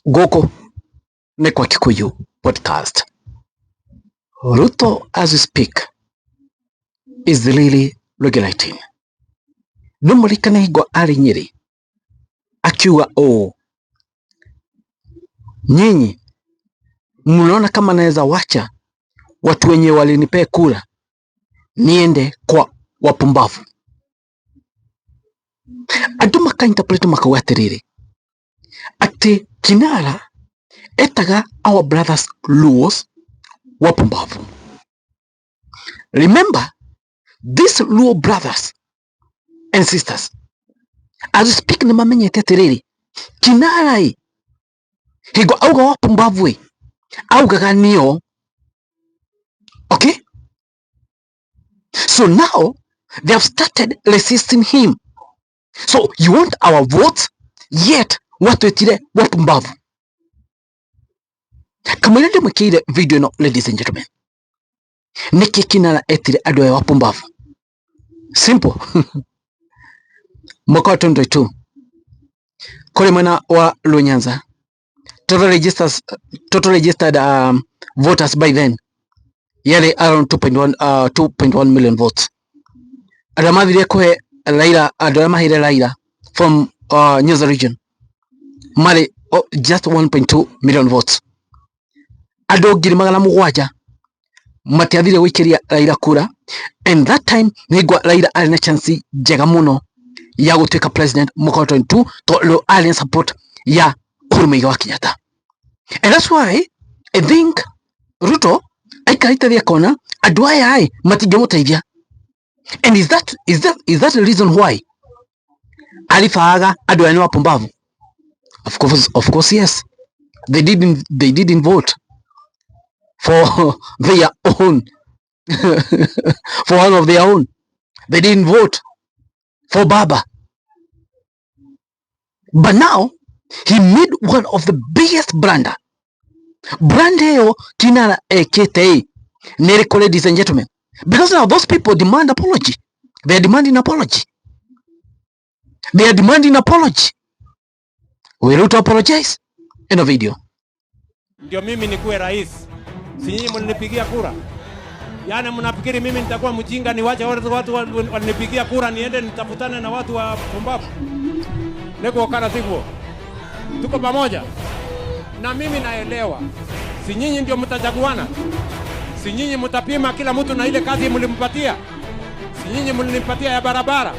Goko ne kwa Kikuyu podcast. Ruto as we speak is really regulating. Numulikana higo ari Nyeri akiwa nyinyi mnaona kama naweza wacha watu wenye walinipea kura niende kwa wapumbavu. Andu makainterprete makawatiriri ati Kinara etaga our brothers Luos wapumbavu. Remember, these Luo brothers and sisters, as we speak na mamenyete atiriri, Kinara higo auga wapumbavu auga ganio. Okay? So now they have started resisting him. So you want our votes, yet watu etire wapumbavu. Kamirende mkire video no, ladies and gentlemen. Niki Kinara etire adu ya wapumbavu. Simple. Mwaka wa 2022 kule mwana wa Lunyanza, total registered voters by then yale around 2.1 million votes. Adamadhire kohe Raila, adamahire Raila from Nyanza region mali just 1.2 million votes. Adogiri magana mugwaja matiathire wikiria Raila kura, and that time nigwa Raila alina chance jega muno ya gutwika president mwaka wa 2022 to lo alien support ya Uhuru Muigai wa Kenyatta. And that's why I think Ruto aikarita thia kona andu aya ai matingemuteithia. And is that the reason why alifaga andu aya ni wapumbavu? Of course yes. They didn't vote for their own for one of their own. They didn't vote for Baba. But now he made one of the biggest blunder. Brandeo Kinara ekete nereko, ladies and gentlemen. Because now those people demand apology. They are demanding apology. We Ruto apologize in a video. Ndio mimi nikuwe rais. Si nyinyi mlinipigia kura. Yaani mnafikiri mimi nitakuwa mjinga niwache watu wanipigia kura niende nitafutane na watu wa pumbavu? Niko kana sivyo. Tuko pamoja. Na mimi naelewa. Si nyinyi ndio mtachaguana. Si nyinyi mtapima kila mtu na ile kazi mlimpatia. Si nyinyi mlinipatia ya barabara.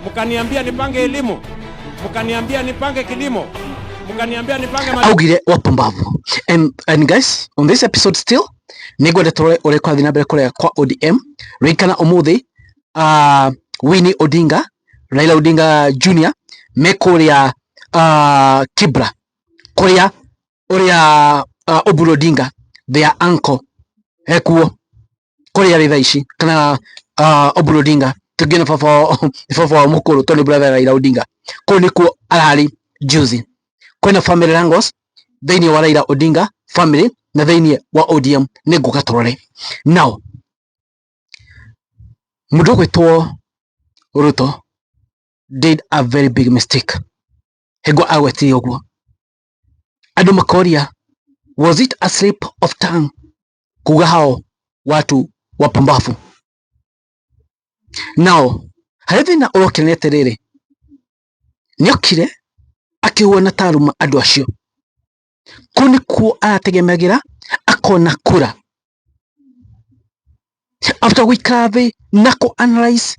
Mkaniambia nipange elimu. Mkaniambia nipange kilimo. Mkaniambia nipange augire wapumbavu. And guys, on this episode still nigwenda tore ore kwa dhinabere kore kwa ODM rikana umuthi Winnie Odinga, Raila Odinga Jr. mekoria Kibra koria oria Oburu Odinga their uncle ekuo koria ritha ici kana Oburu Odinga tugina fafo mukuru Tony brother Raila Odinga ko nikuo arari juzi kwena family rangos thini wa Raila Odinga family na thini wa ODM niguka torore. Now mundu gwitwo Ruto did a very big mistake. Hego aweti ogwo andu makoria, was it a slip of tongue kuga hao watu wapumbavu? Now harethi na urokenete riri niokire akihuana taruma andu acio kuni ku arategemegira akona kura after wikathi nako analyze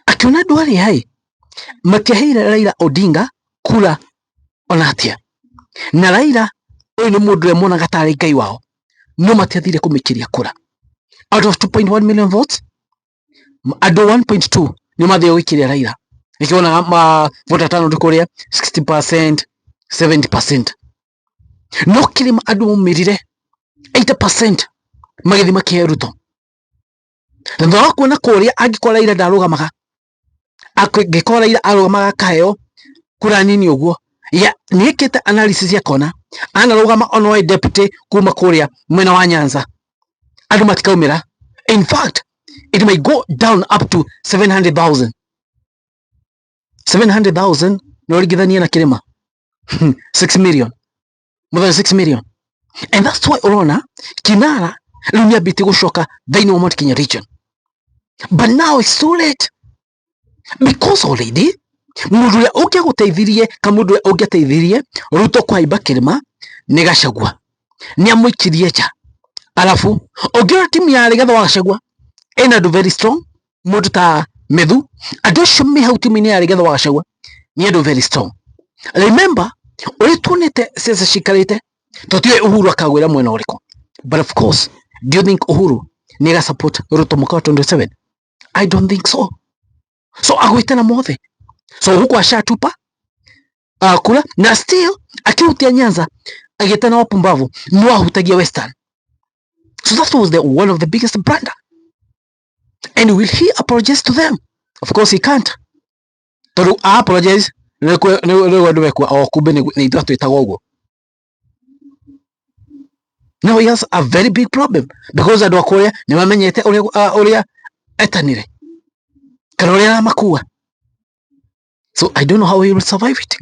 akiona andu ari hai matiaheire Raila Odinga kura onatia, na Raila uyu ni mundu we mona gatari ngai wao no matiathire kumikiria kura. Out of 2.1 million votes andu 1.2 ni mathio wikiria Raila. Nikiona vote tano ndikuria 60%, 70%. No kilima andu mirire 80% magithi makie Ruto. Ndo kuona kuria angikora Raila ndarugamaga akigikora Raila arugamaga kaheo kura nini uguo ya nikite analysis yakona anarugama onwe deputy kuma kuria mwena wa Nyanza andu matikaumira. In fact it may go down up to 700,000 no ligithania na kirima 6 million more than 6 million. And that's why urona Kinara riu niambite gucoka thiini wa Mount Kenya region, but now it's too late because already mundu uria ungiaguteithirie ka mundu uria ungiateithirie Ruto kwaimba kirima ni Gachagua ni amuikirie nja. Alafu ungiona timu ya Rigathi wa Gachagua ina do very strong, mundu ta Methu andu acio me hau timu-ini ya Rigathi wa Gachagua ni andu very strong. Remember uri tuonete sasa shikarite tutiwe Uhuru akagwira mwena uriko, but of course do you think Uhuru ni ga support Ruto mwaka wa 27? I don't think so. So agwitana mothe, so huko ashatupa kula na still akirutia Nyanza agitana wapumbavu no ahutagia Western. So that was one of the biggest blunder. And will he apologize to them? Of course he can't. To apologize no kumbe ni itatu itagogo. Now he has a very big problem because andu akoria ni mamenyete uria etanire kana uria makua. So I don't know how he will survive it,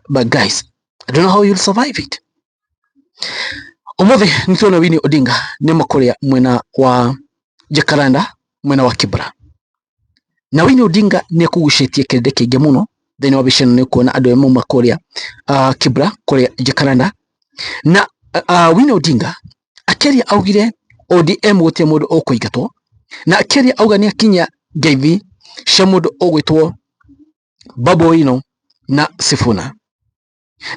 but guys, I don't know how he will survive it. Umuthi nituona Winnie Odinga ni makoria mwena wa Jacaranda, mwena wa Kibra. Na Winnie Odinga ni kugucetie kirinde kingi muno thini wa bicano ni kuona andu emu makoria Kibra koria Jacaranda. Na Winnie Odinga akeria augire ODM gutie mundu ukuingatwo, na akeria auga ni akinya ngeithi cia mundu ugwitwo Babu Owino na Sifuna.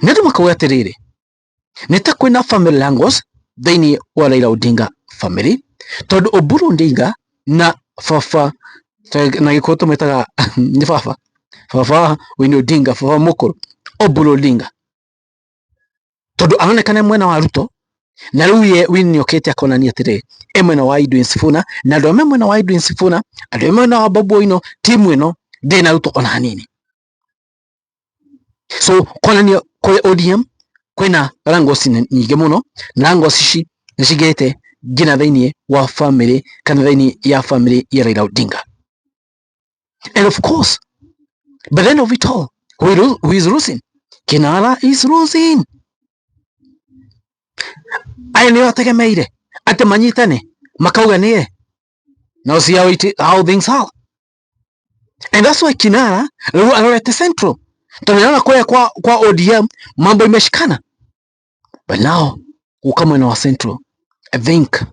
Ndio makauga atiriri nita kwina family angles thini wa Raila Odinga family, tondu Oburu Odinga na Fafa na gikoto metaga ni Fafa Winnie Odinga, Fafa mukuru Oburu Odinga, tondu anonekana mwena wa Ruto na riu ye Winnie okete akona ni atire mwena wa Edwin Sifuna, na ndo mwena wa Edwin Sifuna ando mwena wa Babu Owino, timu ino ndina Ruto ona hanini. So kona ni kwa ODM kwina rangosi nyingi muno, na rangosi ici nicigete ngina thiini wa family kana thiini ya family ya Raila Odinga. And of course, by the end of it all, who is losing? Kinara is losing. Aya ni wategemeire ati manyitane makauga niye. Now see how things are. And that's why Kinara riu arorete Central. Tunaona kwa ODM mambo imeshikana. But now ukamwe na Central, I think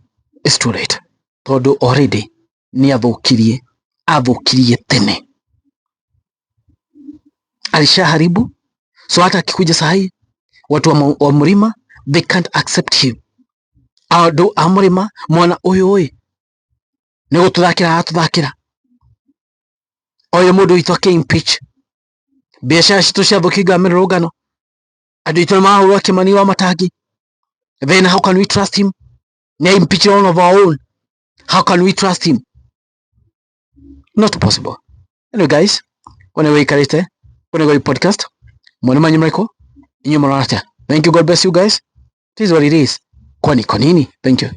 it's too late. Todo already ni athukirie tene. Alishaharibu. So hata akikuja sahi watu wa Mlima they can't accept him. Ado amurima mwana uyu ni gututhakira atuthakira. Oyo mundu itwake impeach. Biashara citu ciathukiga mirurungano. Andu itu mahurwo Kimani wa Matagi. Then how can we trust him? Ni impeach one of our own. How can we trust him? Not possible. Anyway guys, when we karite, when we podcast, mwana manyi mraiko, inyo mwana. Thank you, God bless you guys. This is what it is. Kwani konini? Thank you.